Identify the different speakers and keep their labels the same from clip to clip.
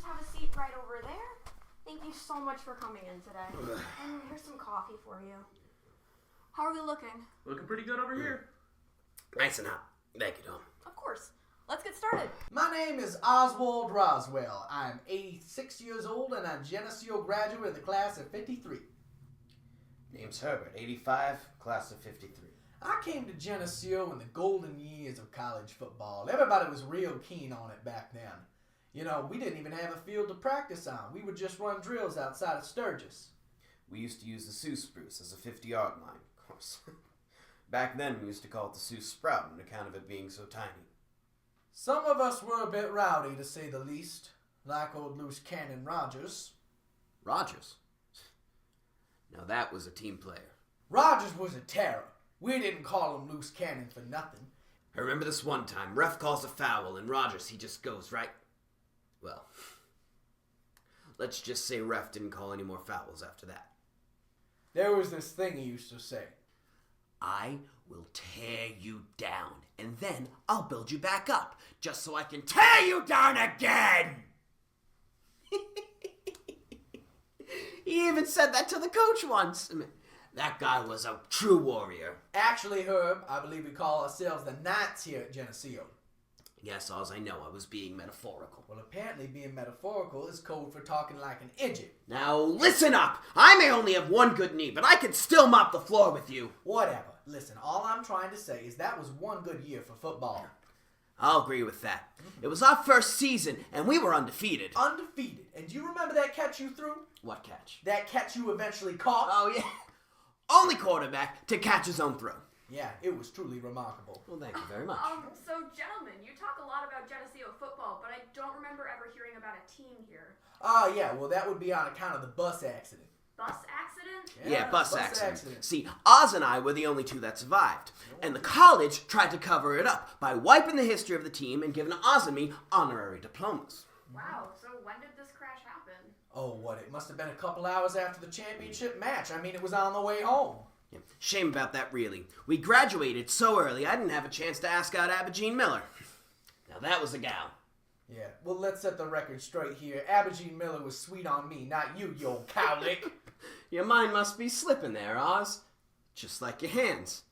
Speaker 1: just have a seat right over there. Thank you so much for coming in today. And here's some coffee for you. How are we looking?
Speaker 2: Looking pretty good over here.
Speaker 3: Nice and hot. Thank you, Tom.
Speaker 1: Of course. Let's get started.
Speaker 4: My name is Oswald Roswell. I'm 86 years old and a Geneseo graduate of the class of 53.
Speaker 3: Name's Herbert, 85, class of 53.
Speaker 4: I came to Geneseo in the golden years of college football. Everybody was real keen on it back then. You know, we didn't even have a field to practice on. We would just run drills outside of Sturgis.
Speaker 3: We used to use the Sioux Spruce as a 50-yard line, of course. Back then, we used to call it the Sioux Sprout on account of it being so tiny.
Speaker 4: Some of us were a bit rowdy, to say the least, like old Loose Cannon Rogers.
Speaker 3: Rogers? Now that was a team player.
Speaker 4: Rogers was a terror. We didn't call him Loose Cannon for nothing.
Speaker 3: I remember this one time, ref calls a foul, and Rogers, he just goes right... Well, let's just say ref didn't call any more fouls after that.
Speaker 4: There was this thing he used to say.
Speaker 3: I will tear you down, and then I'll build you back up, just so I can tear you down again! He even said that to the coach once. I mean, that guy was a true warrior.
Speaker 4: Actually, Herb, I believe we call ourselves the Knights here at Geneseo.
Speaker 3: Yes, Oz, I know I was being metaphorical.
Speaker 4: Well, apparently being metaphorical is code for talking like an idiot.
Speaker 3: Now, listen up! I may only have one good knee, but I could still mop the floor with you.
Speaker 4: Whatever. Listen, all I'm trying to say is that was one good year for football.
Speaker 3: I'll agree with that. It was our first season, and we were undefeated.
Speaker 4: Undefeated. And do you remember that catch you threw?
Speaker 3: What catch?
Speaker 4: That catch you eventually caught?
Speaker 3: Oh, yeah. Only quarterback to catch his own throw.
Speaker 4: Yeah, it was truly remarkable.
Speaker 3: Well, thank you very much.
Speaker 1: So gentlemen, you talk a lot about Geneseo football, but I don't remember ever hearing about a team here.
Speaker 4: Yeah, well, that would be on account of the bus accident.
Speaker 1: Bus accident?
Speaker 3: Yeah, bus accident. See, Oz and I were the only two that survived. And the college tried to cover it up by wiping the history of the team and giving Oz and me honorary diplomas.
Speaker 1: Wow, so when did this crash happen?
Speaker 4: Oh, what? It must have been a couple hours after the championship match. I mean, it was on the way home.
Speaker 3: Yeah, shame about that, really. We graduated so early, I didn't have a chance to ask out Abigine Miller. Now, that was a gal.
Speaker 4: Yeah, well, let's set the record straight here. Abigine Miller was sweet on me, not you, you old cowlick.
Speaker 3: Your mind must be slipping there, Oz. Just like your hands.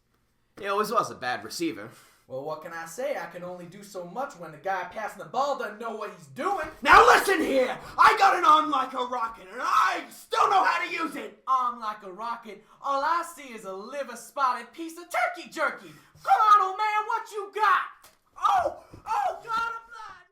Speaker 3: He always was a bad receiver.
Speaker 4: Well, what can I say? I can only do so much when the guy passing the ball doesn't know what he's doing.
Speaker 3: Now listen here! I got an arm like a rocket, and I still know how to use it!
Speaker 4: Arm like a rocket. All I see is a liver-spotted piece of turkey jerky. Come on, old man, what you got? Oh, God,